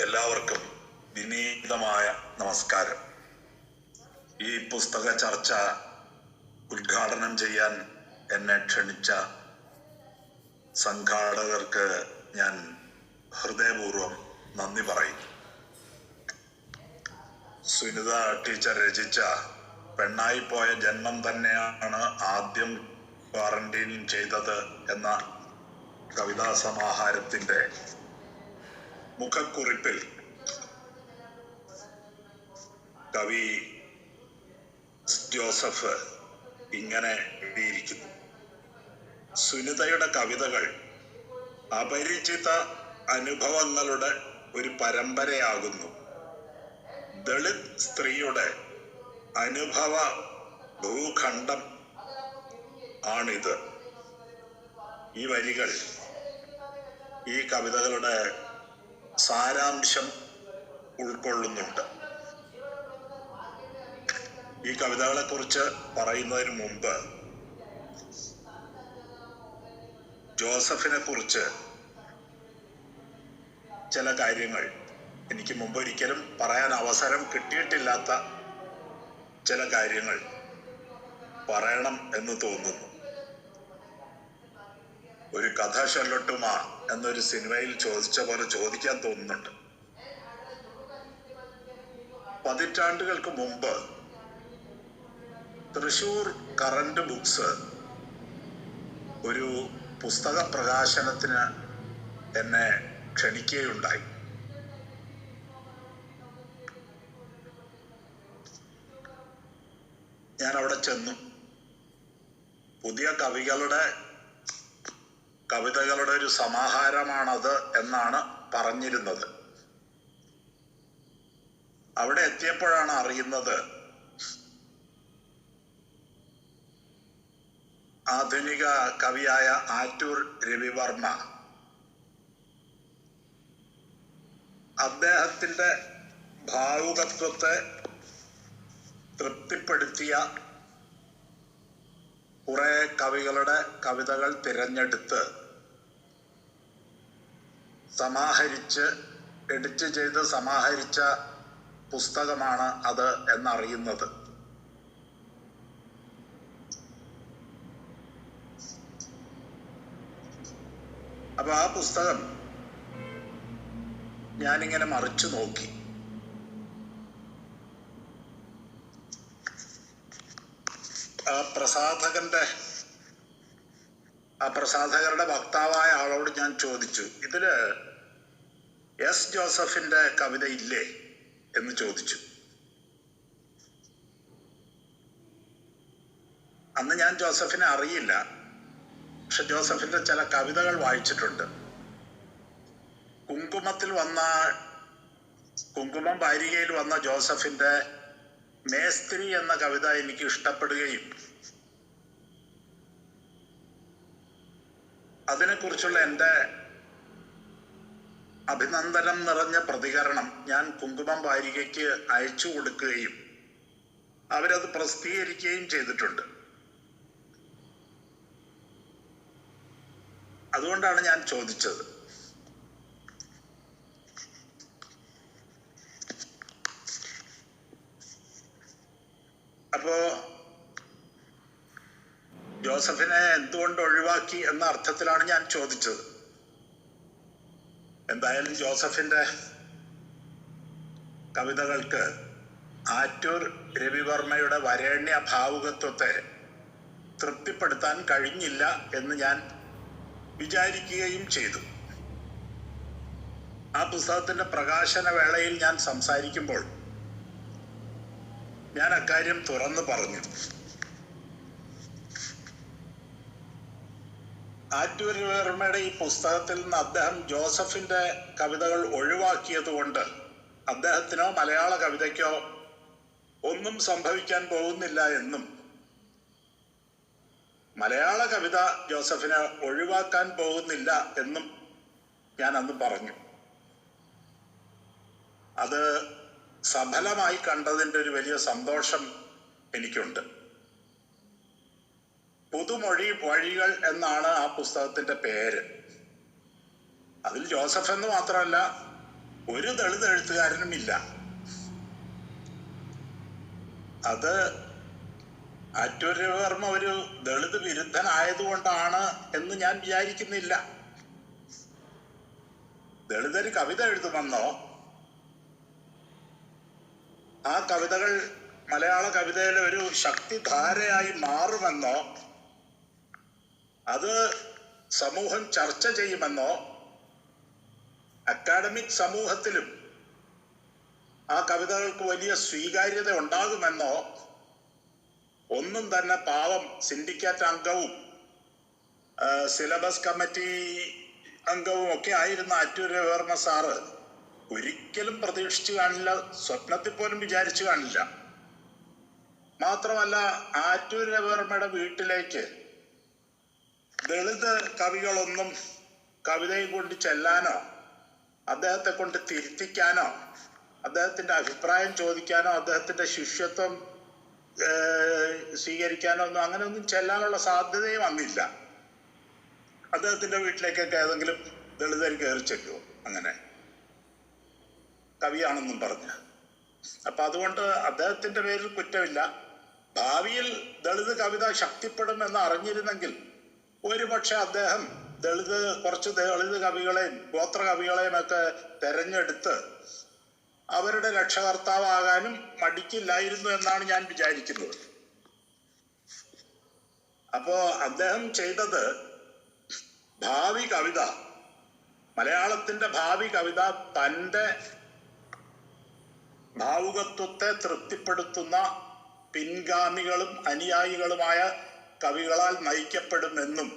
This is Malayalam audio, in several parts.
എല്ലാവർക്കും വിനീതമായ നമസ്കാരം. ഈ പുസ്തക ചർച്ച ഉദ്ഘാടനം ചെയ്യാൻ എന്നെ ക്ഷണിച്ച സംഘാടകർക്ക് ഞാൻ ഹൃദയപൂർവ്വം നന്ദി പറയുന്നു. സുനിത ടീച്ചർ രചിച്ച പെണ്ണായിപ്പോയ ജന്മം തന്നെയാണ് ആദ്യം ക്വാറന്റൈൻ ചെയ്തത് എന്ന കവിതാ സമാഹാരത്തിന്റെ മുഖക്കുറിപ്പിൽ കവി ജോസഫ് ഇങ്ങനെ എഴുതിയിരിക്കുന്നു: സുനിതയുടെ കവിതകൾ അപരിചിത അനുഭവങ്ങളുടെ ഒരു പരമ്പരയാകുന്നു. ദളിത് സ്ത്രീയുടെ അനുഭവ ഭൂഖണ്ഡം ആണിത്. ഈ വരികൾ ഈ കവിതകളുടെ സാരാംശം ഉൾക്കൊള്ളുന്നുണ്ട്. ഈ കവിതകളെ കുറിച്ച് പറയുന്നതിന് മുമ്പ് ജോസഫിനെ കുറിച്ച് ചില കാര്യങ്ങൾ, എനിക്ക് മുമ്പ് ഒരിക്കലും പറയാൻ അവസരം കിട്ടിയിട്ടില്ലാത്ത ചില കാര്യങ്ങൾ പറയണം എന്ന് തോന്നുന്നു. ഒരു കഥ ചൊല്ലട്ടുമാ എന്നൊരു സിനിമയിൽ ചോദിച്ച പോലെ ചോദിക്കാൻ തോന്നുന്നുണ്ട്. പതിറ്റാണ്ടുകൾക്ക് മുമ്പ് തൃശൂർ കറന്റ് ബുക്സ് ഒരു പുസ്തക പ്രകാശനത്തിന് എന്നെ ക്ഷണിക്കുകയുണ്ടായി. ഞാൻ അവിടെ ചെന്നു. പുതിയ കവിതകളുടെ ഒരു സമാഹാരമാണത് എന്നാണ് പറഞ്ഞിരുന്നത്. അവിടെ എത്തിയപ്പോഴാണ് അറിയുന്നത് ആധുനിക കവിയായ ആറ്റൂർ രവിവർമ്മ അദ്ദേഹത്തിന്റെ ഭാവുകത്വത്തെ തൃപ്തിപ്പെടുത്തിയ കുറെ കവികളുടെ കവിതകൾ തിരഞ്ഞെടുത്ത് സമാഹരിച്ച് എഡിറ്റ് ചെയ്ത് സമാഹരിച്ച പുസ്തകമാണ് അത് എന്നറിയുന്നത്. അപ്പൊ ആ പുസ്തകം ഞാനിങ്ങനെ മറിച്ചു നോക്കി. ആ പ്രസാധകരുടെ വക്താവായ ആളോട് ഞാൻ ചോദിച്ചു, ഇതില് എസ് ജോസഫിന്റെ കവിത ഇല്ലേ എന്ന് ചോദിച്ചു. അന്ന് ഞാൻ ജോസഫിനെ അറിയില്ല, പക്ഷെ ജോസഫിന്റെ ചില കവിതകൾ വായിച്ചിട്ടുണ്ട്. കുങ്കുമം വാരികയിൽ വന്ന ജോസഫിന്റെ മേസ്ത്രി എന്ന കവിത എനിക്ക് ഇഷ്ടപ്പെടുകയും അതിനെക്കുറിച്ചുള്ള എൻ്റെ അഭിനന്ദനം നിറഞ്ഞ പ്രതികരണം ഞാൻ കുങ്കുമം വാരികയ്ക്ക് അയച്ചു കൊടുക്കുകയും അവരത് പ്രസിദ്ധീകരിക്കുകയും ചെയ്തിട്ടുണ്ട്. അതുകൊണ്ടാണ് ഞാൻ ചോദിച്ചത്. അപ്പോ ജോസഫിനെ എന്തുകൊണ്ട് ഒഴിവാക്കി എന്ന അർത്ഥത്തിലാണ് ഞാൻ ചോദിച്ചത്. എന്തായാലും ജോസഫിന്റെ കവിതകൾക്ക് ആറ്റൂർ രവിവർമ്മയുടെ വരേണ്യ ഭാവുകത്വത്തെ തൃപ്തിപ്പെടുത്താൻ കഴിഞ്ഞില്ല എന്ന് ഞാൻ വിചാരിക്കുകയും ചെയ്തു. ആ പുസ്തകത്തിന്റെ പ്രകാശന വേളയിൽ ഞാൻ സംസാരിക്കുമ്പോൾ ഞാൻ അക്കാര്യം തുറന്നു പറഞ്ഞു. ആറ്റൂർ രവിവർമ്മയുടെ ഈ പുസ്തകത്തിൽ നിന്ന് അദ്ദേഹം ജോസഫിന്റെ കവിതകൾ ഒഴിവാക്കിയത് കൊണ്ട് അദ്ദേഹത്തിനോ മലയാള കവിതയ്ക്കോ ഒന്നും സംഭവിക്കാൻ പോകുന്നില്ല എന്നും മലയാള കവിത ജോസഫിനെ ഒഴിവാക്കാൻ പോകുന്നില്ല എന്നും ഞാൻ അന്ന് പറഞ്ഞു. അത് സഫലമായി കണ്ടതിൻ്റെ ഒരു വലിയ സന്തോഷം എനിക്കുണ്ട്. പുതുമൊഴി വഴികൾ എന്നാണ് ആ പുസ്തകത്തിന്റെ പേര്. അതിൽ ജോസഫ് എന്ന് മാത്രമല്ല ഒരു ദളിത് എഴുത്തുകാരനും ഇല്ല. അത് ആറ്റൂർ രവിവർമ്മ ഒരു ദളിത് വിരുദ്ധനായതുകൊണ്ടാണ് എന്ന് ഞാൻ വിചാരിക്കുന്നില്ല. ദളിതര് കവിത എഴുതുമെന്നോ ആ കവിതകൾ മലയാള കവിതയിലെ ഒരു ശക്തിധാരയായി മാറുമെന്നോ അത് സമൂഹം ചർച്ച ചെയ്യുമെന്നോ അക്കാഡമിക് സമൂഹത്തിലും ആ കവിതകൾക്ക് വലിയ സ്വീകാര്യത ഉണ്ടാകുമെന്നോ ഒന്നും തന്നെ പാവം സിൻഡിക്കേറ്റ് അംഗവും സിലബസ് കമ്മിറ്റി അംഗവും ഒക്കെ ആയിരുന്ന ആറ്റൂർ രവിവർമ്മ സാറ് ഒരിക്കലും പ്രതീക്ഷിച്ചു കാണില്ല, സ്വപ്നത്തിൽ പോലും വിചാരിച്ചു കാണില്ല. മാത്രമല്ല, ആറ്റൂർ രവിവർമ്മയുടെ വീട്ടിലേക്ക് ദളിത് കവികളൊന്നും കവിതയും കൊണ്ട് ചെല്ലാനോ അദ്ദേഹത്തെ കൊണ്ട് തിരുത്തിക്കാനോ അദ്ദേഹത്തിന്റെ അഭിപ്രായം ചോദിക്കാനോ അദ്ദേഹത്തിന്റെ ശിഷ്യത്വം സ്വീകരിക്കാനോ ഒന്നും അങ്ങനെയൊന്നും ചെല്ലാനുള്ള സാധ്യതയും വന്നില്ല. അദ്ദേഹത്തിന്റെ വീട്ടിലേക്കൊക്കെ ഏതെങ്കിലും ദളിതർ കയറി ചെല്ലുമോ അങ്ങനെ കവിയാണെന്നും പറഞ്ഞ്? അപ്പൊ അതുകൊണ്ട് അദ്ദേഹത്തിന്റെ പേരിൽ കുറ്റമില്ല. ഭാവിയിൽ ദളിത് കവിത ശക്തിപ്പെടുമെന്ന് അറിഞ്ഞിരുന്നെങ്കിൽ ഒരുപക്ഷെ അദ്ദേഹം കുറച്ച് ദളിത് കവികളെയും ഗോത്ര കവികളെയും ഒക്കെ തെരഞ്ഞെടുത്ത് അവരുടെ രക്ഷകർത്താവാകാനും മടിക്കില്ലായിരുന്നു എന്നാണ് ഞാൻ വിചാരിക്കുന്നത്. അപ്പോ അദ്ദേഹം ചെയ്തത് ഭാവി കവിത, മലയാളത്തിന്റെ ഭാവി കവിത തൻ്റെ ഭാവുകത്വത്തെ തൃപ്തിപ്പെടുത്തുന്ന പിൻഗാമികളും അനുയായികളുമായ കവികളാൽ നയിക്കപ്പെടുമെന്നും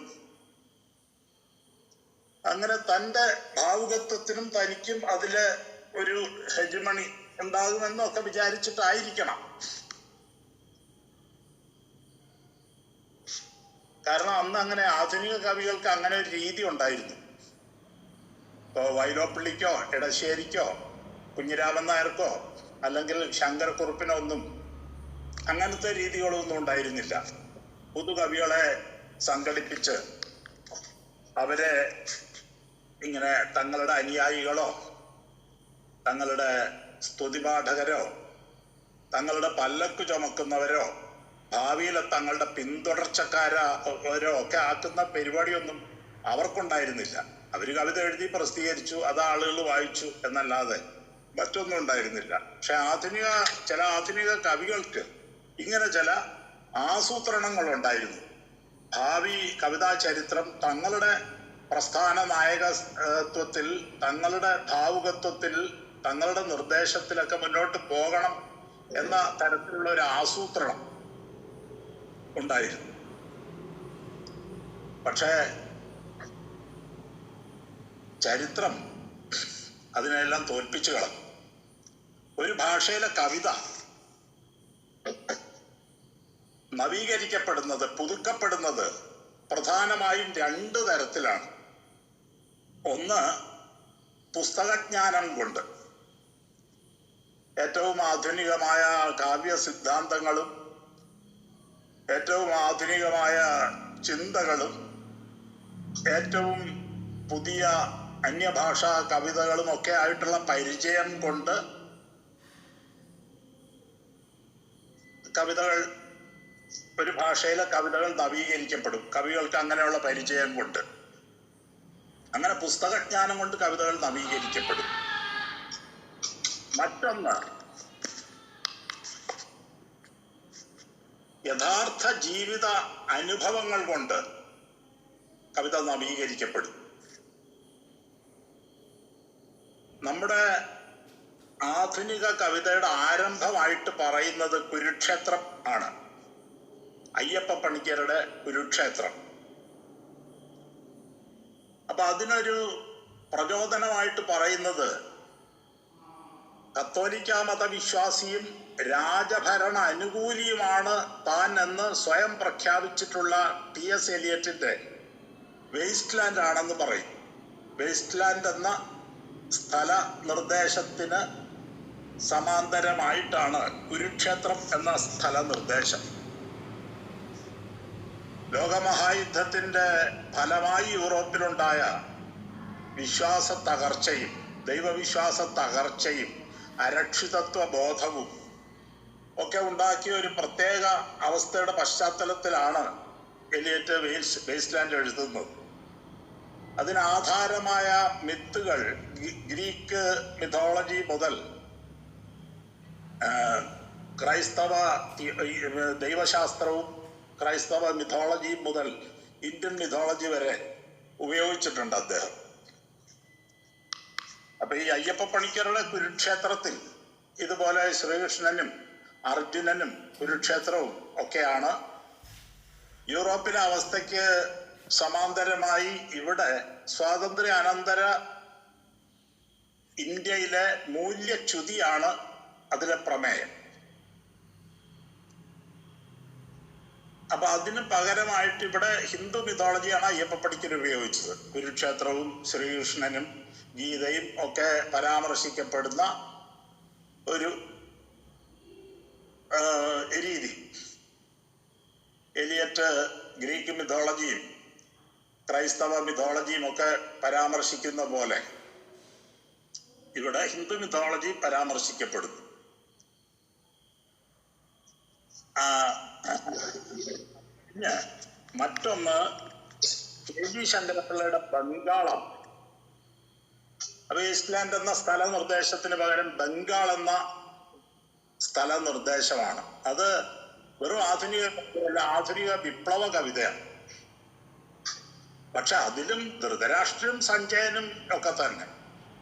അങ്ങനെ തൻ്റെ ഭാവുകത്വത്തിനും തനിക്കും അതിലെ ഒരു ഹെജമണി ഉണ്ടാകുമെന്നും ഒക്കെ വിചാരിച്ചിട്ടായിരിക്കണം. കാരണം അന്ന് അങ്ങനെ ആധുനിക കവികൾക്ക് അങ്ങനെ ഒരു രീതി ഉണ്ടായിരുന്നു. ഇപ്പോൾ വൈലോപ്പിള്ളിക്കോ ഇടശ്ശേരിക്കോ കുഞ്ഞിരാമൻ നായർക്കോ അല്ലെങ്കിൽ ശങ്കരക്കുറുപ്പിനോ ഒന്നും അങ്ങനത്തെ രീതികളൊന്നും ഉണ്ടായിരുന്നില്ല. പുതുകവികളെ സംഘടിപ്പിച്ച് അവരെ ഇങ്ങനെ തങ്ങളുടെ അനുയായികളോ തങ്ങളുടെ സ്തുതിപാഠകരോ തങ്ങളുടെ പല്ലക്ക് ചുമക്കുന്നവരോ ഭാവിയിലെ തങ്ങളുടെ പിന്തുടർച്ചക്കാരോ ഒക്കെ ആക്കുന്ന പരിപാടിയൊന്നും അവർക്കുണ്ടായിരുന്നില്ല. അവർ കവിത എഴുതി പ്രസിദ്ധീകരിച്ചു, അത് ആളുകൾ വായിച്ചു എന്നല്ലാതെ മറ്റൊന്നും ഉണ്ടായിരുന്നില്ല. പക്ഷെ ചില ആധുനിക കവികൾക്ക് ഇങ്ങനെ ചില ആസൂത്രണങ്ങളുണ്ടായിരുന്നു. ഭാവി കവിതാ ചരിത്രം തങ്ങളുടെ പ്രസ്ഥാന നായകത്വത്തിൽ, തങ്ങളുടെ ഭാവുകത്വത്തിൽ, തങ്ങളുടെ നിർദ്ദേശത്തിലൊക്കെ മുന്നോട്ട് പോകണം എന്ന തരത്തിലുള്ള ഒരു ആസൂത്രണം ഉണ്ടായിരുന്നു. പക്ഷേ ചരിത്രം അതിനെല്ലാം തോൽപ്പിച്ചു കളഞ്ഞു. ഒരു ഭാഷയിലെ കവിത നവീകരിക്കപ്പെടുന്നത്, പുതുക്കപ്പെടുന്നത് പ്രധാനമായും 2 തരത്തിലാണ്. ഒന്ന് പുസ്തകജ്ഞാനം കൊണ്ട്, ഏറ്റവും ആധുനികമായ കാവ്യ സിദ്ധാന്തങ്ങളും ഏറ്റവും ആധുനികമായ ചിന്തകളും ഏറ്റവും പുതിയ അന്യഭാഷാ കവിതകളും ഒക്കെ ആയിട്ടുള്ള പരിചയം കൊണ്ട് കവിതകൾ, ഒരു ഭാഷയിലെ കവിതകൾ നവീകരിക്കപ്പെടും. കവികൾക്ക് അങ്ങനെയുള്ള പരിചയം കൊണ്ട്, അങ്ങനെ പുസ്തകജ്ഞാനം കൊണ്ട് കവിതകൾ നവീകരിക്കപ്പെടും. മറ്റൊന്ന് യഥാർത്ഥ ജീവിത അനുഭവങ്ങൾ കൊണ്ട് കവിത നവീകരിക്കപ്പെടും. നമ്മുടെ ആധുനിക കവിതയുടെ ആരംഭമായിട്ട് പറയുന്നത് കുരുക്ഷേത്രം ആണ്. അയ്യപ്പ പണിക്കരുടെ കുരുക്ഷേത്രം. അപ്പൊ അതിനൊരു പ്രചോദനമായിട്ട് പറയുന്നത് കത്തോലിക്ക മതവിശ്വാസിയും രാജഭരണ അനുകൂലിയുമാണ് താൻ എന്ന് സ്വയം പ്രഖ്യാപിച്ചിട്ടുള്ള T.S. എലിയറ്റിന്റെ വേസ്റ്റ് ലാൻഡ് ആണെന്ന് പറയും. വേസ്റ്റ് ലാൻഡ് എന്ന സ്ഥല നിർദ്ദേശത്തിന് സമാന്തരമായിട്ടാണ് കുരുക്ഷേത്രം എന്ന സ്ഥല നിർദ്ദേശം. ലോകമഹായുദ്ധത്തിന്റെ ഫലമായി യൂറോപ്പിലുണ്ടായ വിശ്വാസ തകർച്ചയും ദൈവവിശ്വാസ തകർച്ചയും അരക്ഷിതത്വ ബോധവും ഒക്കെ ഉണ്ടാക്കിയ ഒരു പ്രത്യേക അവസ്ഥയുടെ പശ്ചാത്തലത്തിലാണ് എലിയറ്റ് വേസ്റ്റ്ലാൻഡ് എഴുതുന്നത്. അതിനാധാരമായ മിത്തുകൾ ഗ്രീക്ക് മിഥോളജി മുതൽ ക്രൈസ്തവ ദൈവശാസ്ത്രവും ക്രൈസ്തവ മിഥോളജി മുതൽ ഇന്ത്യൻ മിഥോളജി വരെ ഉപയോഗിച്ചിട്ടുണ്ട് അദ്ദേഹം. അപ്പൊ ഈ അയ്യപ്പ പണിക്കരുടെ കുരുക്ഷേത്രത്തിൽ ഇതുപോലെ ശ്രീകൃഷ്ണനും അർജുനനും കുരുക്ഷേത്രവും ഒക്കെയാണ്. യൂറോപ്പിലെ അവസ്ഥയ്ക്ക് സമാന്തരമായി ഇവിടെ സ്വാതന്ത്ര്യ അനന്തര ഇന്ത്യയിലെ മൂല്യച്യുതിയാണ് അതിലെ പ്രമേയം. അപ്പൊ അതിന് പകരമായിട്ട് ഇവിടെ ഹിന്ദു മിഥോളജിയാണ് അയ്യപ്പ പണിക്കർ ഉപയോഗിച്ചത്. കുരുക്ഷേത്രവും ശ്രീകൃഷ്ണനും ഗീതയും ഒക്കെ പരാമർശിക്കപ്പെടുന്ന ഒരു രീതി. എലിയറ്റ് ഗ്രീക്ക് മിഥോളജിയും ക്രൈസ്തവ മിഥോളജിയും ഒക്കെ പരാമർശിക്കുന്ന പോലെ ഇവിടെ ഹിന്ദു മിഥോളജി പരാമർശിക്കപ്പെടുന്നു. മറ്റൊന്ന് KG ശങ്കരപ്പിള്ളയുടെ ബംഗാളം. വേസ്റ്റ്ലാൻഡ് എന്ന സ്ഥല നിർദ്ദേശത്തിന് പകരം ബംഗാൾ എന്ന സ്ഥല നിർദ്ദേശമാണ്. അത് വെറും ആധുനിക വിപ്ലവ കവിതയാണ്. പക്ഷെ അതിലും ധൃതരാഷ്ട്രം സഞ്ജയനും ഒക്കെ തന്നെ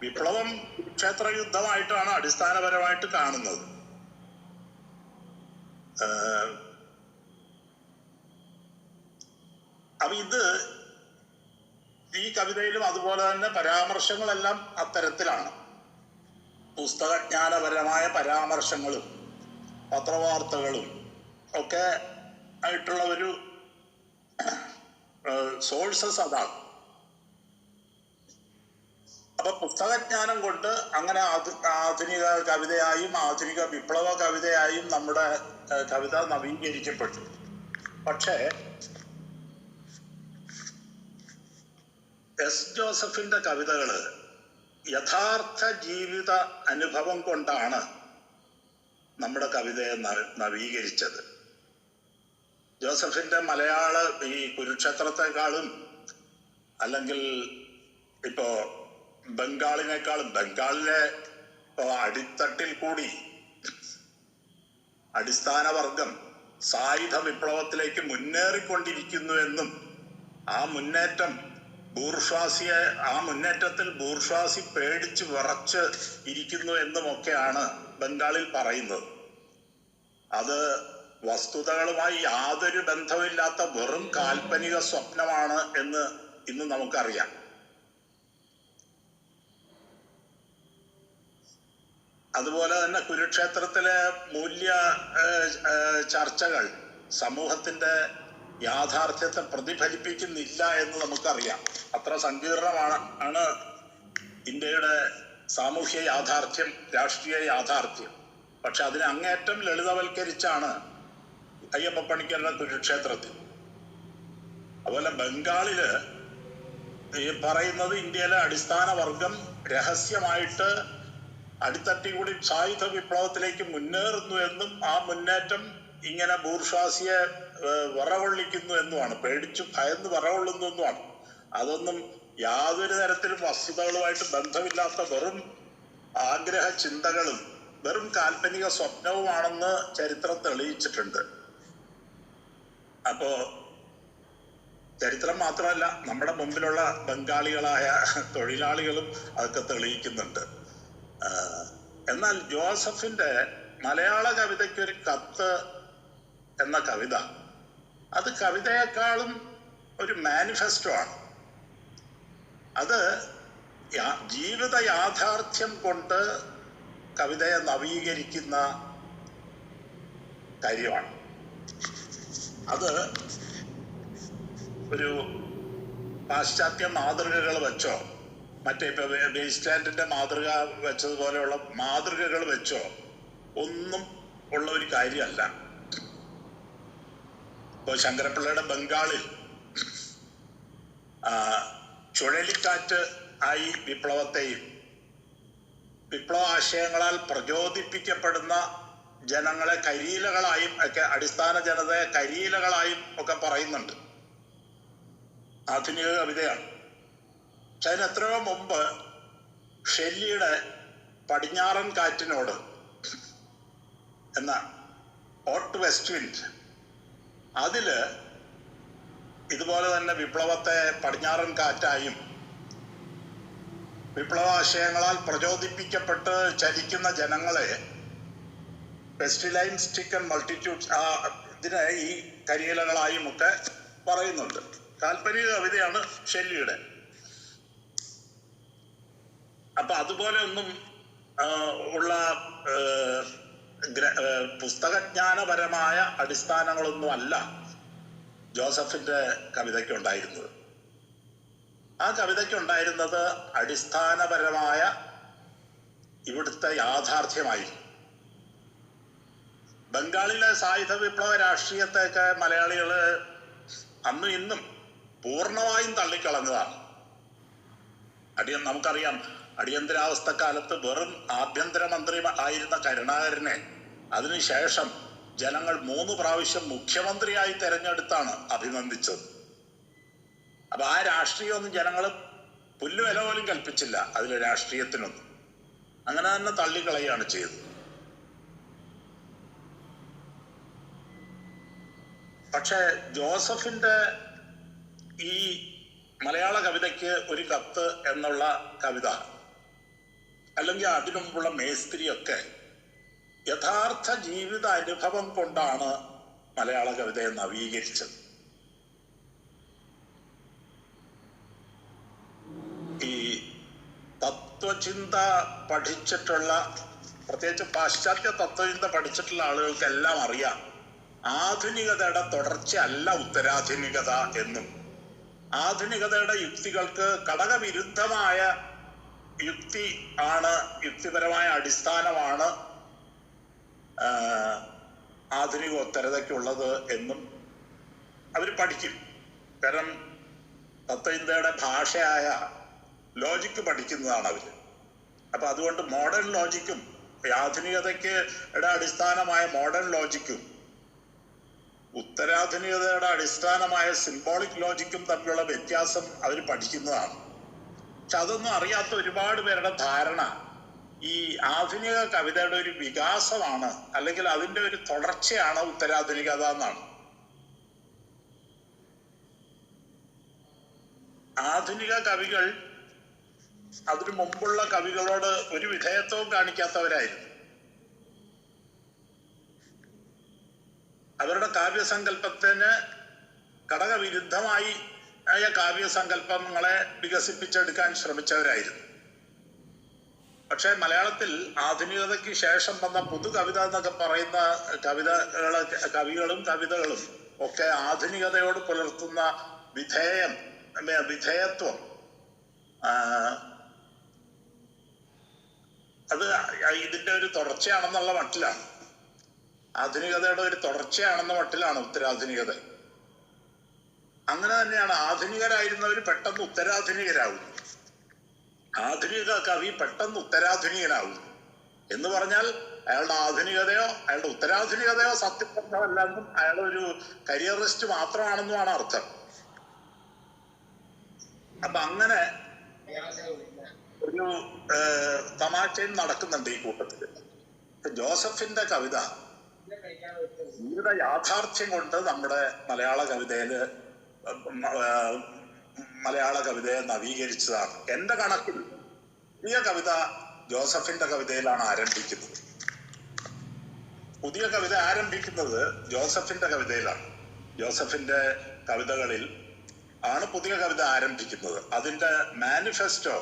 വിപ്ലവം ക്ഷേത്ര യുദ്ധമായിട്ടാണ് അടിസ്ഥാനപരമായിട്ട് കാണുന്നത്. അപ്പൊ ഇത് ഈ കവിതയിലും അതുപോലെ തന്നെ പരാമർശങ്ങളെല്ലാം അത്തരത്തിലാണ്. പുസ്തകജ്ഞാനപരമായ പരാമർശങ്ങളും പത്രവാർത്തകളും ഒക്കെ ആയിട്ടുള്ള ഒരു സോഴ്സസ് അതാണ്. അപ്പൊ പുസ്തകജ്ഞാനം കൊണ്ട് അങ്ങനെ ആധുനിക കവിതയായും ആധുനിക വിപ്ലവ കവിതയായും നമ്മുടെ കവിത നവീകരിക്കപ്പെട്ടു. പക്ഷേ എസ് ജോസഫിന്റെ കവിതകള് യഥാർത്ഥ ജീവിത അനുഭവം കൊണ്ടാണ് നമ്മുടെ കവിതയെ നവീകരിച്ചത്. ജോസഫിന്റെ മലയാള ഈ കുരുക്ഷേത്രത്തെക്കാളും അല്ലെങ്കിൽ ഇപ്പോ ബംഗാളിനേക്കാളും ബംഗാളിലെ അടിത്തട്ടിൽ കൂടി അടിസ്ഥാന വർഗം സായുധ വിപ്ലവത്തിലേക്ക് മുന്നേറിക്കൊണ്ടിരിക്കുന്നു എന്നും ആ മുന്നേറ്റത്തിൽ ബൂർഷ്വാസി പേടിച്ച് വിറച്ച് ഇരിക്കുന്നു എന്നുമൊക്കെയാണ് ബംഗാളിൽ പറയുന്നത്. അത് വസ്തുതകളുമായി യാതൊരു ബന്ധമില്ലാത്ത വെറും കാൽപ്പനിക സ്വപ്നമാണ് എന്ന് ഇന്ന് നമുക്കറിയാം. അതുപോലെ തന്നെ കുരുക്ഷേത്രത്തിലെ മൂല്യ ചർച്ചകൾ സമൂഹത്തിന്റെ യാഥാർത്ഥ്യത്തെ പ്രതിഫലിപ്പിക്കുന്നില്ല എന്ന് നമുക്കറിയാം. അത്ര സങ്കീർണമാണ് ഇന്ത്യയുടെ സാമൂഹ്യ യാഥാർത്ഥ്യം, രാഷ്ട്രീയ യാഥാർത്ഥ്യം. പക്ഷെ അതിനെ അങ്ങേറ്റം ലളിതവൽക്കരിച്ചാണ് അയ്യപ്പ പണിക്കരുടെ കുരുക്ഷേത്രത്തിൽ. അതുപോലെ ബംഗാളില് ഈ പറയുന്നത് ഇന്ത്യയിലെ അടിസ്ഥാന വർഗം രഹസ്യമായിട്ട് അടിത്തട്ടി കൂടി സായുധ വിപ്ലവത്തിലേക്ക് മുന്നേറുന്നു എന്നും ആ മുന്നേറ്റം ഇങ്ങനെ ബൂർഷ്വാസിയെ വിറകൊള്ളിക്കുന്നു എന്നുമാണ്, പേടിച്ചു ഭയന്ന് വിറകൊള്ളുന്നു എന്നുമാണ്. അതൊന്നും യാതൊരു തരത്തിലും വസ്തുതകളുമായിട്ട് ബന്ധമില്ലാത്ത വെറും ആഗ്രഹ ചിന്തകളും വെറും കാൽപ്പനിക സ്വപ്നവുമാണെന്ന് ചരിത്രം തെളിയിച്ചിട്ടുണ്ട്. അപ്പോ ചരിത്രം മാത്രമല്ല, നമ്മുടെ മുമ്പിലുള്ള ബംഗാളികളായ തൊഴിലാളികളും അതൊക്കെ തെളിയിക്കുന്നുണ്ട്. എന്നാൽ ജോസഫിന്റെ മലയാള കവിതയ്ക്കൊരു കത്ത് എന്ന കവിത, അത് കവിതയെക്കാളും ഒരു മാനിഫെസ്റ്റോ ആണ്. അത് ജീവിത യാഥാർത്ഥ്യം കൊണ്ട് കവിതയെ നവീകരിക്കുന്ന കാര്യമാണ്. അത് ഒരു പാശ്ചാത്യ മാതൃകകൾ വെച്ചോ മറ്റേ ഇപ്പൊ വേസ്റ്റ്ലാൻഡിന്റെ മാതൃക വെച്ചതുപോലെയുള്ള മാതൃകകൾ വെച്ചോ ഒന്നും ഉള്ള ഒരു കാര്യമല്ല. ഇപ്പൊ ശങ്കരപ്പിള്ളയുടെ ബംഗാളിൽ ചുഴലിക്കാറ്റ് ആയി വിപ്ലവത്തെയും വിപ്ലവ ആശയങ്ങളാൽ പ്രചോദിപ്പിക്കപ്പെടുന്ന ജനങ്ങളെ കരിയിലകളായും ഒക്കെ, അടിസ്ഥാന ജനതയെ കരിയിലകളായും ഒക്കെ പറയുന്നുണ്ട്. ആധുനിക കവിതയാണ്. പക്ഷെ അതിന് എത്രയോ മുമ്പ് ഷെല്ലിയുടെ പടിഞ്ഞാറൻ കാറ്റിനോട് എന്ന ഓട്ട് വെസ്റ്റ് വിൻഡ്, അതില് ഇതുപോലെ തന്നെ വിപ്ലവത്തെ പടിഞ്ഞാറൻ കാറ്റായും വിപ്ലവാശയങ്ങളാൽ പ്രചോദിപ്പിക്കപ്പെട്ട് ചലിക്കുന്ന ജനങ്ങളെ പെസ്റ്റിലൈൻ സ്റ്റിക്ക് ആൻഡ് മൾട്ടിറ്റ്യൂഡ്സ്, ഇതിനെ ഈ കരിയിലകളായും ഒക്കെ പറയുന്നുണ്ട്. കാൽപ്പനിക കവിതയാണ് ഷെല്ലിയുടെ. അപ്പൊ അതുപോലെ ഒന്നും ഉള്ള പുസ്തകജ്ഞാനപരമായ അടിസ്ഥാനങ്ങളൊന്നും അല്ല ജോസഫിന്റെ കവിതയ്ക്കുണ്ടായിരുന്നത്. ആ കവിതയ്ക്കുണ്ടായിരുന്നത് അടിസ്ഥാനപരമായ ഇവിടുത്തെ യാഥാർത്ഥ്യമായിരുന്നു. ബംഗാളിലെ സായുധ വിപ്ലവ രാഷ്ട്രീയത്തെയൊക്കെ മലയാളികള് അന്നും ഇന്നും പൂർണ്ണമായും തള്ളിക്കളഞ്ഞതാണ്. നമുക്കറിയാം, അടിയന്തരാവസ്ഥക്കാലത്ത് വെറും ആഭ്യന്തരമന്ത്രി ആയിരുന്ന കരുണാകരനെ അതിനുശേഷം ജനങ്ങൾ 3 പ്രാവശ്യം മുഖ്യമന്ത്രിയായി തെരഞ്ഞെടുത്താണ് അഭിനന്ദിച്ചത്. അപ്പൊ ആ രാഷ്ട്രീയമൊന്നും ജനങ്ങൾ പുല്ലുവില പോലും കൽപ്പിച്ചില്ല അതിലെ രാഷ്ട്രീയത്തിനൊന്നും. അങ്ങനെ തന്നെ തള്ളിക്കളയുകയാണ് ചെയ്തത്. പക്ഷെ ജോസഫിന്റെ ഈ മലയാള കവിതയ്ക്ക് ഒരു കത്ത് എന്നുള്ള കവിത, അല്ലെങ്കിൽ അതിനു മുമ്പുള്ള മേസ്ത്രിയൊക്കെ യഥാർത്ഥ ജീവിത അനുഭവം കൊണ്ടാണ് മലയാള കവിതയെ നവീകരിച്ചത്. ഈ തത്വചിന്ത പഠിച്ചിട്ടുള്ള, പ്രത്യേകിച്ച് പാശ്ചാത്യ തത്വചിന്ത പഠിച്ചിട്ടുള്ള ആളുകൾക്കെല്ലാം അറിയാം, ആധുനികതയുടെ തുടർച്ചയല്ല ഉത്തരാധുനികത എന്നും, ആധുനികതയുടെ യുക്തികൾക്ക് ഘടകവിരുദ്ധമായ യുക്തി ആണ്, യുക്തിപരമായ അടിസ്ഥാനമാണ് ആധുനിക ഉത്തരതയ്ക്കുള്ളത് എന്നും അവർ പഠിക്കും. കാരണം തത്വചിന്തയുടെ ഭാഷയായ ലോജിക്ക് പഠിക്കുന്നതാണ് അവര്. അപ്പൊ അതുകൊണ്ട് മോഡേൺ ലോജിക്കും ആധുനികതയ്ക്ക് അടിസ്ഥാനമായ മോഡേൺ ലോജിക്കും ഉത്തരാധുനികതയുടെ അടിസ്ഥാനമായ സിംബോളിക് ലോജിക്കും തമ്മിലുള്ള വ്യത്യാസം അവർ പഠിക്കുന്നതാണ്. പക്ഷെ അതൊന്നും അറിയാത്ത ഒരുപാട് പേരുടെ ധാരണ ഈ ആധുനിക കവിതയുടെ ഒരു വികാസമാണ്, അല്ലെങ്കിൽ അതിന്റെ ഒരു തുടർച്ചയാണ് ഉത്തരാധുനികത എന്നാണ്. ആധുനിക കവികൾ അതിനു മുമ്പുള്ള കവികളോട് ഒരു വിധേയത്വവും കാണിക്കാത്തവരായിരുന്നു. അവരുടെ കാവ്യസങ്കല്പത്തിന് ഘടകവിരുദ്ധമായി ആയ കാവ്യസങ്കല്പങ്ങളെ വികസിപ്പിച്ചെടുക്കാൻ ശ്രമിച്ചവരായിരുന്നു. പക്ഷെ മലയാളത്തിൽ ആധുനികതയ്ക്ക് ശേഷം വന്ന പുതുകവിത എന്നൊക്കെ പറയുന്ന കവികളും കവിതകളും ഒക്കെ ആധുനികതയോട് പുലർത്തുന്ന വിധേയത്വം അത് ഇതിന്റെ ഒരു തുടർച്ചയാണെന്നുള്ള മട്ടിലാണ്, ആധുനികതയുടെ ഒരു തുടർച്ചയാണെന്ന മട്ടിലാണ് ഉത്തരാധുനികത. അങ്ങനെ തന്നെയാണ് ആധുനികരായിരുന്നവർ പെട്ടെന്ന് ഉത്തരാധുനികരാകുന്നു, ആധുനിക കവി പെട്ടെന്ന് ഉത്തരാധുനികനാകുന്നു എന്ന് പറഞ്ഞാൽ അയാളുടെ ആധുനികതയോ അയാളുടെ ഉത്തരാധുനികതയോ സത്യബദ്ധമല്ലെന്നും അയാളുടെ ഒരു കരിയറിസ്റ്റ് മാത്രമാണെന്നുമാണ് അർത്ഥം. അപ്പൊ അങ്ങനെ ഒരു തമാശയും നടക്കുന്നുണ്ട് ഈ കൂട്ടത്തില്. ജോസഫിന്റെ കവിത ജീവിത യാഥാർത്ഥ്യം കൊണ്ട് നമ്മുടെ മലയാള കവിതയെ നവീകരിച്ചതാണ്. എന്റെ കണക്കിൽ പുതിയ കവിത ജോസഫിന്റെ കവിതയിലാണ് ആരംഭിക്കുന്നത്. പുതിയ കവിത ആരംഭിക്കുന്നത് ജോസഫിന്റെ കവിതയിലാണ്. ജോസഫിന്റെ കവിതകളിൽ ആണ് പുതിയ കവിത ആരംഭിക്കുന്നത്. അതിന്റെ മാനിഫെസ്റ്റോ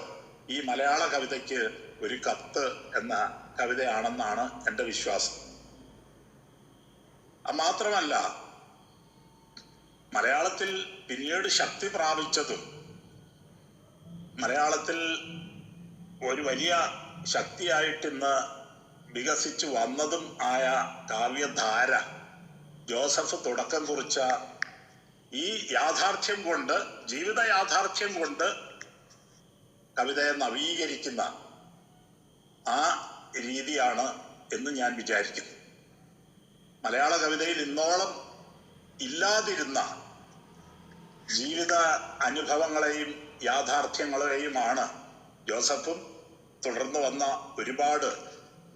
ഈ മലയാള കവിതയ്ക്ക് ഒരു കത്ത് എന്ന കവിതയാണെന്നാണ് എൻ്റെ വിശ്വാസം. മാത്രമല്ല, മലയാളത്തിൽ പിന്നീട് ശക്തി പ്രാപിച്ചതും മലയാളത്തിൽ ഒരു വലിയ ശക്തിയായിട്ടിന്ന് വികസിച്ചു വന്നതും ആയ കാവ്യധാര ജോസഫ് തുടക്കം കുറിച്ച ഈ യാഥാർത്ഥ്യം കൊണ്ട്, ജീവിത യാഥാർത്ഥ്യം കൊണ്ട് കവിതയെ നവീകരിക്കുന്ന ആ രീതിയാണ് എന്ന് ഞാൻ വിചാരിക്കുന്നു. മലയാള കവിതയിൽ ഇന്നോളം ഇല്ലാതിരുന്ന ജീവിത അനുഭവങ്ങളെയും യാഥാർത്ഥ്യങ്ങളെയുമാണ് ജോസഫും തുടർന്ന് വന്ന ഒരുപാട്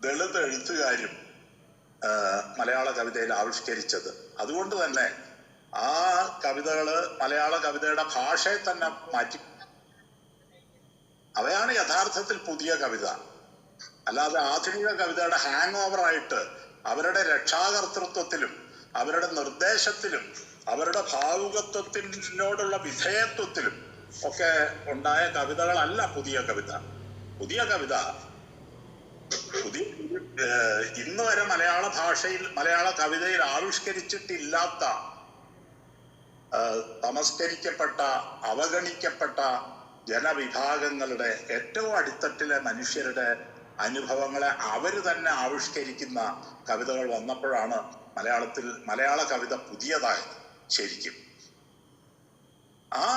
ദളിത് എഴുത്തുകാരും മലയാള കവിതയിൽ ആവിഷ്കരിച്ചത്. അതുകൊണ്ട് തന്നെ ആ കവിതകള് മലയാള കവിതയുടെ ഭാഷയെ തന്നെ മാറ്റി. അവയാണ് യഥാർത്ഥത്തിൽ പുതിയ കവിത. അല്ലാതെ ആധുനിക കവിതയുടെ ഹാങ് ഓവറായിട്ട് അവരുടെ രക്ഷാകർതൃത്വത്തിലും അവരുടെ നിർദ്ദേശത്തിലും അവരുടെ ഭാവുകത്വത്തിനോടുള്ള വിധേയത്വത്തിലും ഒക്കെ ഉണ്ടായ കവിതകളല്ല പുതിയ കവിത. പുതിയ കവിത ഇന്ന് വരെ മലയാള ഭാഷയിൽ മലയാള കവിതയിൽ ആവിഷ്കരിച്ചിട്ടില്ലാത്ത, തമസ്കരിക്കപ്പെട്ട, അവഗണിക്കപ്പെട്ട ജനവിഭാഗങ്ങളുടെ ഏറ്റവും അടിത്തട്ടിലെ മനുഷ്യരുടെ അനുഭവങ്ങളെ അവര് തന്നെ ആവിഷ്കരിക്കുന്ന കവിതകൾ വന്നപ്പോഴാണ് മലയാള കവിത പുതിയതായത്. ശരിക്കും ആ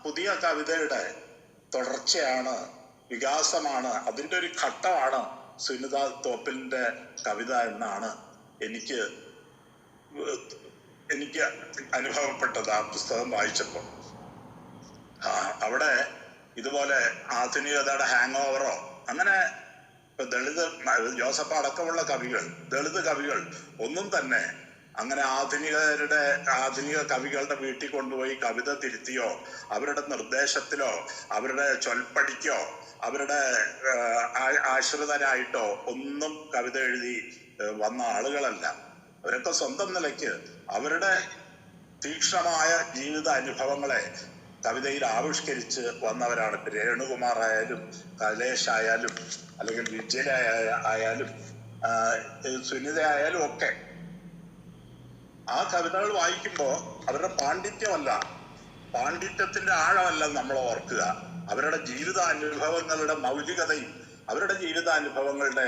പുതിയ കവിതയുടെ തുടർച്ചയാണ്, വികാസമാണ്, അതിൻ്റെ ഒരു ഘട്ടമാണ് സുനിത തോപ്പിലിന്റെ കവിത എന്നാണ് എനിക്ക് അനുഭവപ്പെട്ടത് ആ പുസ്തകം വായിച്ചപ്പോൾ. അവിടെ ഇതുപോലെ ആധുനികതയുടെ ഹാങ് ഓവറോ അങ്ങനെ ഇപ്പൊ ജോസഫ് അടക്കമുള്ള ദളിത് കവികൾ ഒന്നും തന്നെ അങ്ങനെ ആധുനിക കവികളുടെ വീട്ടിൽ കൊണ്ടുപോയി കവിത തിരുത്തിയോ അവരുടെ നിർദ്ദേശത്തിലോ അവരുടെ ചൊൽപ്പടിക്കോ അവരുടെ ആശ്രിതരായിട്ടോ ഒന്നും കവിത എഴുതി വന്ന ആളുകളല്ല. അവരൊക്കെ സ്വന്തം നിലയ്ക്ക് അവരുടെ തീക്ഷ്ണമായ ജീവിത അനുഭവങ്ങളെ കവിതയിൽ ആവിഷ്കരിച്ച് വന്നവരാണ്. രേണുകുമാർ ആയാലും കലേഷ് ആയാലും അല്ലെങ്കിൽ വിജയ ആയാലും സുനിത ആയാലും ഒക്കെ ആ കവിതകൾ വായിക്കുമ്പോൾ അവരുടെ പാണ്ഡിത്യത്തിന്റെ ആഴമല്ല നമ്മൾ ഓർക്കുക, അവരുടെ ജീവിതാനുഭവങ്ങളുടെ മൗലികതയും അവരുടെ ജീവിതാനുഭവങ്ങളുടെ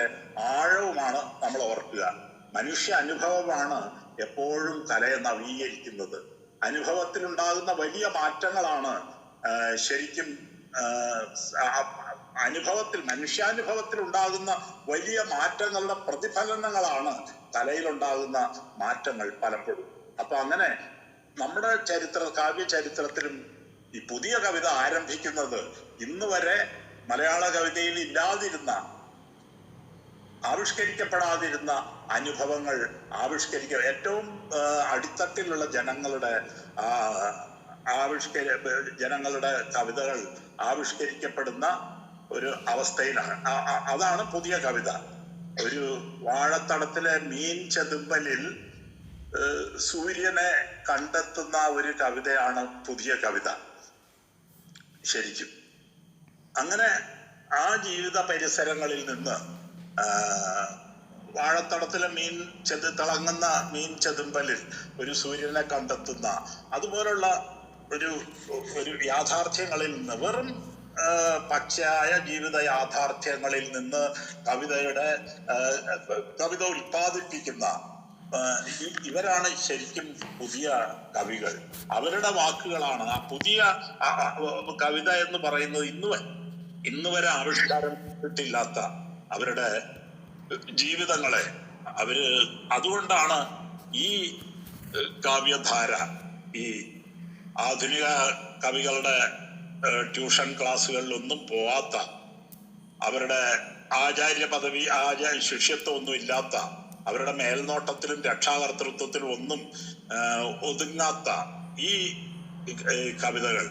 ആഴവുമാണ് നമ്മൾ ഓർക്കുക. മനുഷ്യ അനുഭവമാണ് എപ്പോഴും കലയെ നവീകരിക്കുന്നത്. അനുഭവത്തിലുണ്ടാകുന്ന വലിയ മാറ്റങ്ങളാണ് ശരിക്കും മനുഷ്യാനുഭവത്തിൽ ഉണ്ടാകുന്ന വലിയ മാറ്റങ്ങളുടെ പ്രതിഫലനങ്ങളാണ് കലയിലുണ്ടാകുന്ന മാറ്റങ്ങൾ പലപ്പോഴും. അപ്പൊ അങ്ങനെ നമ്മുടെ കാവ്യ ചരിത്രത്തിലും ഈ പുതിയ കവിത ആരംഭിക്കുന്നത് ഇന്ന് വരെ മലയാള കവിതയിൽ ഇല്ലാതിരുന്ന, ആവിഷ്കരിക്കപ്പെടാതിരുന്ന അനുഭവങ്ങൾ ഏറ്റവും അടിത്തട്ടിലുള്ള ജനങ്ങളുടെ കവിതകൾ ആവിഷ്കരിക്കപ്പെടുന്ന ഒരു അവസ്ഥയിലാണ്. അതാണ് പുതിയ കവിത. ഒരു വാഴത്തടത്തിലെ മീൻ ചെതുമ്പലിൽ സൂര്യനെ കണ്ടെത്തുന്ന ഒരു കവിതയാണ് പുതിയ കവിത. ശരിക്കും അങ്ങനെ ആ ജീവിത പരിസരങ്ങളിൽ നിന്ന് വാഴത്തടത്തിലെ തിളങ്ങുന്ന മീൻ ചെതുമ്പലിൽ ഒരു സൂര്യനെ കണ്ടെത്തുന്ന അതുപോലുള്ള ഒരു യാഥാർത്ഥ്യങ്ങളിൽ നിന്ന്, വെറും പച്ചയായ ജീവിത യാഥാർത്ഥ്യങ്ങളിൽ നിന്ന് കവിത ഉൽപ്പാദിപ്പിക്കുന്ന ഇവരാണ് ശരിക്കും പുതിയ കവികൾ. അവരുടെ വാക്കുകളാണ് ആ പുതിയ കവിത എന്ന് പറയുന്നത്. ഇന്ന് വരെ ആവിഷ്കാരപ്പെട്ടില്ലാത്ത അവരുടെ ജീവിതങ്ങളെ അതുകൊണ്ടാണ് ഈ കാവ്യധാര ഈ ആധുനിക കവികളുടെ ട്യൂഷൻ ക്ലാസ്സുകളിലൊന്നും പോവാത്ത, അവരുടെ ആചാര്യ പദവി ശിഷ്യത്വം ഒന്നും ഇല്ലാത്ത, അവരുടെ മേൽനോട്ടത്തിലും രക്ഷാകർതൃത്വത്തിലും ഒന്നും ഒതുങ്ങാത്ത ഈ കവിതകൾ,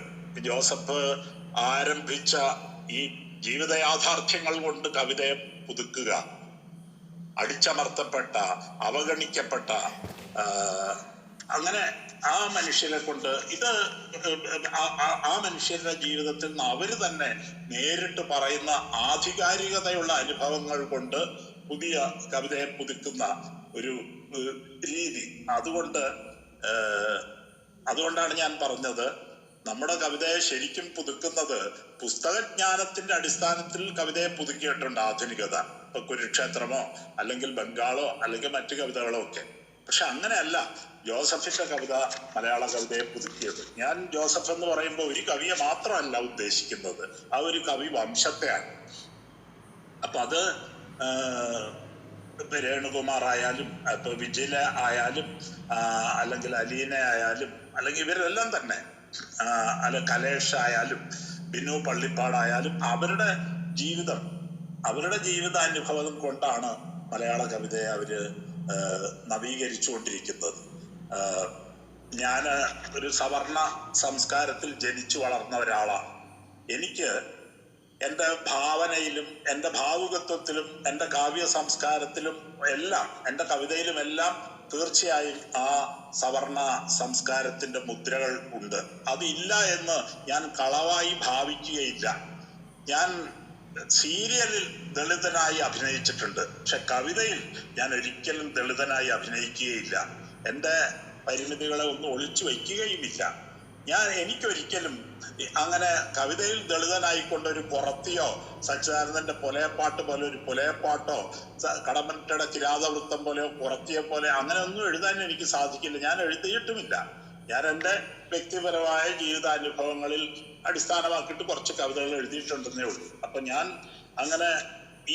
ജോസഫ് ആരംഭിച്ച ഈ ജീവിത യാഥാർത്ഥ്യങ്ങൾ കൊണ്ട് കവിതയെ പുതുക്കുക, അടിച്ചമർത്തപ്പെട്ട, അവഗണിക്കപ്പെട്ട അങ്ങനെ ആ മനുഷ്യരെ കൊണ്ട് ആ മനുഷ്യരുടെ ജീവിതത്തിൽ നിന്ന് അവര് തന്നെ നേരിട്ട് പറയുന്ന ആധികാരികതയുള്ള അനുഭവങ്ങൾ കൊണ്ട് പുതിയ കവിതയെ പുതുക്കുന്ന ഒരു രീതി. അതുകൊണ്ടാണ് ഞാൻ പറഞ്ഞത്, നമ്മുടെ കവിതയെ ശരിക്കും പുതുക്കുന്നത് പുസ്തകജ്ഞാനത്തിന്റെ അടിസ്ഥാനത്തിൽ കവിതയെ പുതുക്കിയിട്ടുണ്ട് ആധുനികത. ഇപ്പൊ കുരുക്ഷേത്രമോ അല്ലെങ്കിൽ ബംഗാളോ അല്ലെങ്കിൽ മറ്റു കവിതകളോ ഒക്കെ. പക്ഷെ അങ്ങനെയല്ല ജോസഫിന്റെ കവിത മലയാള കവിതയെ പുതുക്കിയത്. ഞാൻ ജോസഫ് എന്ന് പറയുമ്പോൾ ഒരു കവിയെ മാത്രമല്ല ഉദ്ദേശിക്കുന്നത്, ആ ഒരു കവി വംശത്തെയാണ്. അപ്പൊ അത് രേണുകുമാർ ആയാലും ഇപ്പൊ വിജില ആയാലും അല്ലെങ്കിൽ അലീന ആയാലും അല്ലെങ്കിൽ ഇവരെല്ലാം തന്നെ അല്ല കലേഷ് ആയാലും ബിനു പള്ളിപ്പാടായാലും അവരുടെ ജീവിതാനുഭവം കൊണ്ടാണ് മലയാള കവിതയെ അവര് നവീകരിച്ചുകൊണ്ടിരിക്കുന്നത്. ഞാന് ഒരു സവർണ സംസ്കാരത്തിൽ ജനിച്ചു വളർന്ന ഒരാളാണ്. എനിക്ക് എൻ്റെ ഭാവനയിലും എൻ്റെ ഭാവുകത്വത്തിലും എൻ്റെ കാവ്യ സംസ്കാരത്തിലും എല്ലാം എൻ്റെ കവിതയിലുമെല്ലാം തീർച്ചയായും ആ സവർണ സംസ്കാരത്തിന്റെ മുദ്രകൾ ഉണ്ട്. അതില്ല എന്ന് ഞാൻ കളവായി ഭാവിക്കുകയില്ല. ഞാൻ സീരിയലിൽ ദളിതനായി അഭിനയിച്ചിട്ടുണ്ട്, പക്ഷെ കവിതയിൽ ഞാൻ ഒരിക്കലും ദളിതനായി അഭിനയിക്കുകയില്ല. എൻ്റെ പരിമിതികളെ ഒന്നും ഒളിച്ചു വയ്ക്കുകയുമില്ല. എനിക്കൊരിക്കലും അങ്ങനെ കവിതയിൽ ദളിതനായിക്കൊണ്ടൊരു പുറത്തിയോ സച്ചിദാനന്ദന്റെ പുലയപ്പാട്ട് പോലെ ഒരു പുലയപ്പാട്ടോ കടമ്മനിട്ടയുടെ കിരാതവൃത്തം പോലെയോ പുറത്തിയെ പോലെ അങ്ങനെ ഒന്നും എഴുതാൻ എനിക്ക് സാധിക്കില്ല. ഞാൻ എഴുതിയിട്ടുമില്ല. ഞാൻ എൻ്റെ വ്യക്തിപരമായ ജീവിതാനുഭവങ്ങളിൽ അടിസ്ഥാനമാക്കിയിട്ട് കുറച്ച് കവിതകൾ എഴുതിയിട്ടുണ്ടെന്നേ ഉള്ളൂ. അപ്പൊ ഞാൻ അങ്ങനെ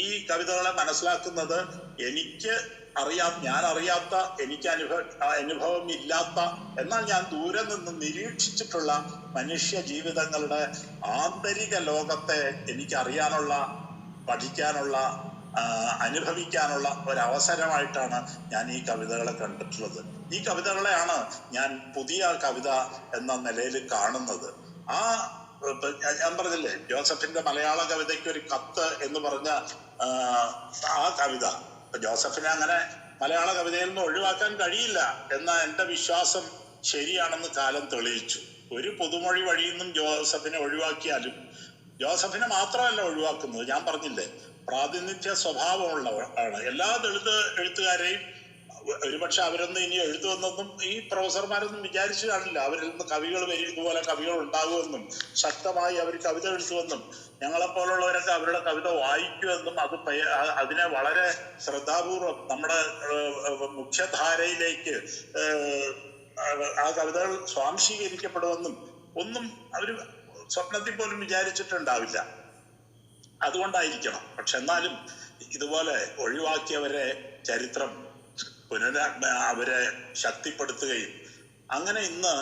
ഈ കവിതകളെ മനസ്സിലാക്കുന്നത് ഞാൻ അറിയാത്ത എനിക്ക് അനുഭവം ഇല്ലാത്ത എന്നാൽ ഞാൻ ദൂരെ നിന്ന് നിരീക്ഷിച്ചിട്ടുള്ള മനുഷ്യ ജീവിതങ്ങളുടെ ആന്തരിക ലോകത്തെ എനിക്കറിയാനുള്ള, പഠിക്കാനുള്ള, അനുഭവിക്കാനുള്ള ഒരവസരമായിട്ടാണ് ഞാൻ ഈ കവിതകളെ കണ്ടിട്ടുള്ളത്. ഈ കവിതകളെയാണ് ഞാൻ പുതിയ കവിത എന്ന നിലയിൽ കാണുന്നത്. ഞാൻ പറഞ്ഞില്ലേ, ജോസഫിന്റെ മലയാള കവിതയ്ക്ക് ഒരു കത്ത് എന്ന് പറഞ്ഞ ആ കവിത ജോസഫിനെ അങ്ങനെ മലയാള കവിതയിൽ നിന്ന് ഒഴിവാക്കാൻ കഴിയില്ല എന്ന എൻ്റെ വിശ്വാസം ശരിയാണെന്ന് കാലം തെളിയിച്ചു. ഒരു പുതുമൊഴി വഴിയിൽ നിന്നും ജോസഫിനെ ഒഴിവാക്കിയാലും ജോസഫിനെ മാത്രമല്ല ഒഴിവാക്കുന്നത്, ഞാൻ പറഞ്ഞില്ലേ, പ്രാതിനിധ്യ സ്വഭാവമുള്ളവരാണ് എല്ലാ ദളിത് എഴുത്തുകാരെയും. ഒരുപക്ഷെ അവരൊന്നും ഇനി എഴുതുമെന്നൊന്നും ഈ പ്രൊഫസർമാരൊന്നും വിചാരിച്ചു കാണില്ല. അവരിൽ നിന്ന് കവികൾ ഇതുപോലെ കവികൾ ഉണ്ടാകുമെന്നും ശക്തമായി അവർ കവിത എഴുതുമെന്നും ഞങ്ങളെപ്പോലുള്ളവരൊക്കെ അവരുടെ കവിത വായിക്കുമെന്നും അതിനെ വളരെ ശ്രദ്ധാപൂർവം നമ്മുടെ മുഖ്യധാരയിലേക്ക് ആ കവിതകൾ സ്വാംശീകരിക്കപ്പെടുമെന്നും ഒന്നും അവർ സ്വപ്നത്തിൽ പോലും വിചാരിച്ചിട്ടുണ്ടാവില്ല. അതുകൊണ്ടായിരിക്കണം. പക്ഷെ എന്നാലും ഇതുപോലെ ഒഴിവാക്കിയവരെ ചരിത്രം അവരെ ശക്തിപ്പെടുത്തുകയും അങ്ങനെ ഇന്ന്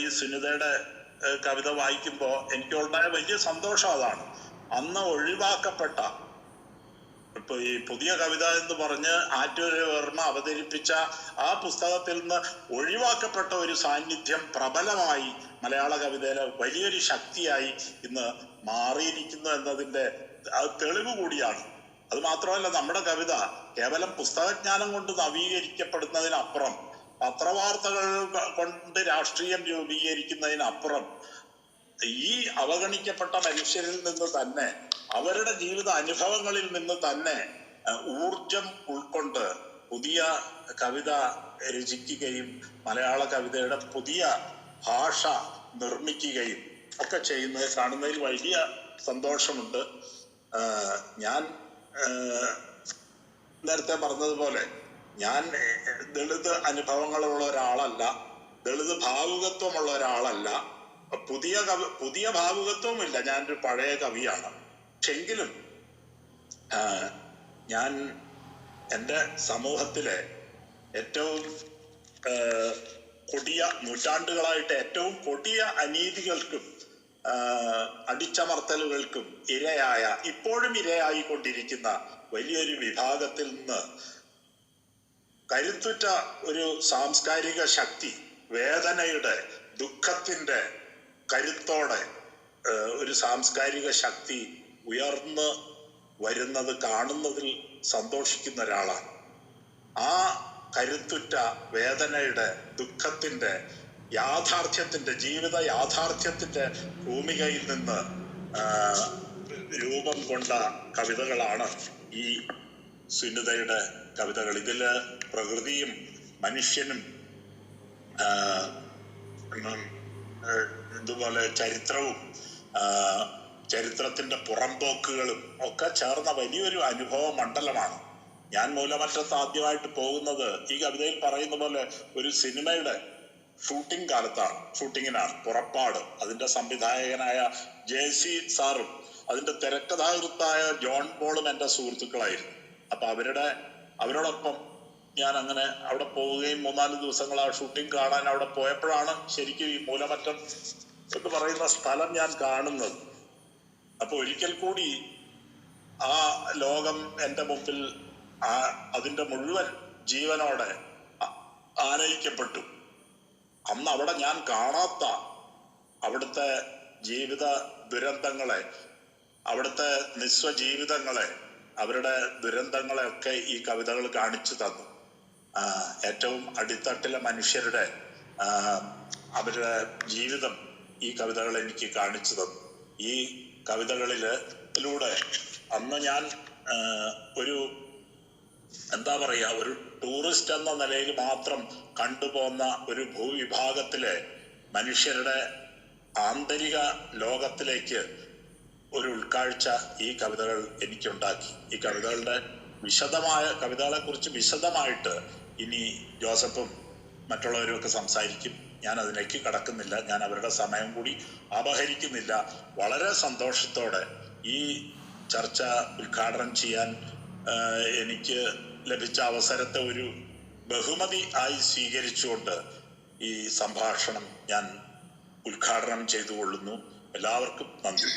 ഈ സുനിതയുടെ കവിത വായിക്കുമ്പോൾ എനിക്കുണ്ടായ വലിയ സന്തോഷം അതാണ്. അന്ന് ഒഴിവാക്കപ്പെട്ട, ഇപ്പൊ ഈ പുതിയ കവിത എന്ന് പറഞ്ഞ് ആറ്റൂര് വർമ്മ അവതരിപ്പിച്ച ആ പുസ്തകത്തിൽ നിന്ന് ഒഴിവാക്കപ്പെട്ട ഒരു സാന്നിധ്യം പ്രബലമായി മലയാള കവിതയിലെ വലിയൊരു ശക്തിയായി ഇന്ന് മാറിയിരിക്കുന്നു എന്നതിൻ്റെ തെളിവ് കൂടിയാണ്. അത് മാത്രമല്ല, നമ്മുടെ കവിത കേവലം പുസ്തകജ്ഞാനം കൊണ്ട് നവീകരിക്കപ്പെടുന്നതിനപ്പുറം, പത്രവാർത്തകൾ കൊണ്ട് രാഷ്ട്രീയം രൂപീകരിക്കുന്നതിനപ്പുറം ഈ അവഗണിക്കപ്പെട്ട മനുഷ്യരിൽ നിന്ന് തന്നെ, അവരുടെ ജീവിത അനുഭവങ്ങളിൽ നിന്ന് തന്നെ ഊർജം ഉൾക്കൊണ്ട് പുതിയ കവിത രചിക്കുകയും മലയാള കവിതയുടെ പുതിയ ഭാഷ നിർമ്മിക്കുകയും ഒക്കെ ചെയ്യുന്നത് കാണുന്നതിൽ വലിയ സന്തോഷമുണ്ട്. ഞാൻ നേരത്തെ പറഞ്ഞതുപോലെ ഞാൻ ദളിത് അനുഭവങ്ങളുള്ള ഒരാളല്ല, ദളിത് ഭാവുകത്വമുള്ള ഒരാളല്ല, പുതിയ ഭാവുകത്വമില്ല. ഞാനൊരു പഴയ കവിയാണ്. പക്ഷെങ്കിലും ഞാൻ എൻ്റെ സമൂഹത്തിലെ ഏറ്റവും നൂറ്റാണ്ടുകളായിട്ട് ഏറ്റവും കൊടിയ അനീതികൾക്കും അടിച്ചമർത്തലുകൾക്കും ഇപ്പോഴും ഇരയായിക്കൊണ്ടിരിക്കുന്ന വലിയൊരു വിഭാഗത്തിൽ നിന്ന് കരുത്തുറ്റ ഒരു സാംസ്കാരിക ശക്തി, വേദനയുടെ, ദുഃഖത്തിന്റെ കരുത്തോടെ ഒരു സാംസ്കാരിക ശക്തി ഉയർന്ന് വരുന്നത് കാണുന്നതിൽ സന്തോഷിക്കുന്ന ഒരാളാണ്. ആ കരുത്തുറ്റ വേദനയുടെ, ദുഃഖത്തിന്റെ, ജീവിത യാഥാർത്ഥ്യത്തിന്റെ ഭൂമികയിൽ നിന്ന് രൂപം കൊണ്ട കവിതകളാണ് ഈ സുനിതയുടെ കവിതകൾ. ഇതില് പ്രകൃതിയും മനുഷ്യനും ഇതുപോലെ ചരിത്രത്തിന്റെ പുറംപോക്കുകളും ഒക്കെ ചേർന്ന വലിയൊരു അനുഭവ മണ്ഡലമാണ്. ഞാൻ മൂലമറ്റത്ത് ആദ്യമായിട്ട് പോകുന്നത് ഈ കവിതയിൽ പറയുന്ന പോലെ ഒരു സിനിമയുടെ ഷൂട്ടിംഗ് കാലത്താണ്, ഷൂട്ടിങ്ങിനാണ് പുറപ്പാട്. അതിന്റെ സംവിധായകനായ JC സാറും അതിന്റെ തിരക്കഥാകൃത്തായ ജോൺ പോളും എൻ്റെ സുഹൃത്തുക്കളായിരുന്നു. അപ്പൊ അവരോടൊപ്പം ഞാൻ അങ്ങനെ അവിടെ പോവുകയും 3-4 ദിവസങ്ങൾ ആ ഷൂട്ടിംഗ് കാണാൻ അവിടെ പോയപ്പോഴാണ് ശരിക്കും ഈ മൂലമറ്റം എന്ന് പറയുന്ന സ്ഥലം ഞാൻ കാണുന്നത്. അപ്പൊ ഒരിക്കൽ കൂടി ആ ലോകം എൻ്റെ മുമ്പിൽ അതിന്റെ മുഴുവൻ ജീവനോടെ ആനയിക്കപ്പെട്ടു. അന്ന് അവിടെ ഞാൻ കാണാത്ത അവിടുത്തെ ജീവിത ദുരന്തങ്ങളെ, അവിടുത്തെ നിസ്വജീവിതങ്ങളെ, അവരുടെ ദുരന്തങ്ങളെ ഒക്കെ ഈ കവിതകൾ കാണിച്ചു തന്നു. ഏറ്റവും അടിത്തട്ടിലെ മനുഷ്യരുടെ അവരുടെ ജീവിതം ഈ കവിതകൾ എനിക്ക് കാണിച്ചു തന്നു. ഈ കവിതകളിലൂടെ അന്ന് ഞാൻ ഒരു എന്താ പറയാ, ഒരു ടൂറിസ്റ്റ് എന്ന നിലയിൽ മാത്രം കണ്ടുപോന്ന ഒരു ഭൂവിഭാഗത്തിലെ മനുഷ്യരുടെ ആന്തരിക ലോകത്തിലേക്ക് ഒരു ഉൾക്കാഴ്ച ഈ കവിതകൾ എനിക്കുണ്ടാക്കി. ഈ കവിതകളെ കുറിച്ച് വിശദമായിട്ട് ഇനി ജോസഫും മറ്റുള്ളവരും ഒക്കെ സംസാരിക്കും. ഞാൻ അതിലേക്ക് കടക്കുന്നില്ല, ഞാൻ അവരുടെ സമയം കൂടി അപഹരിക്കുന്നില്ല. വളരെ സന്തോഷത്തോടെ ഈ ചർച്ച ഉദ്ഘാടനം ചെയ്യാൻ എനിക്ക് ലഭിച്ച അവസരത്തെ ഒരു ബഹുമതി ആയി സ്വീകരിച്ചുകൊണ്ട് ഈ സംഭാഷണം ഞാൻ ഉദ്ഘാടനം ചെയ്തുകൊള്ളുന്നു. എല്ലാവർക്കും നന്ദി.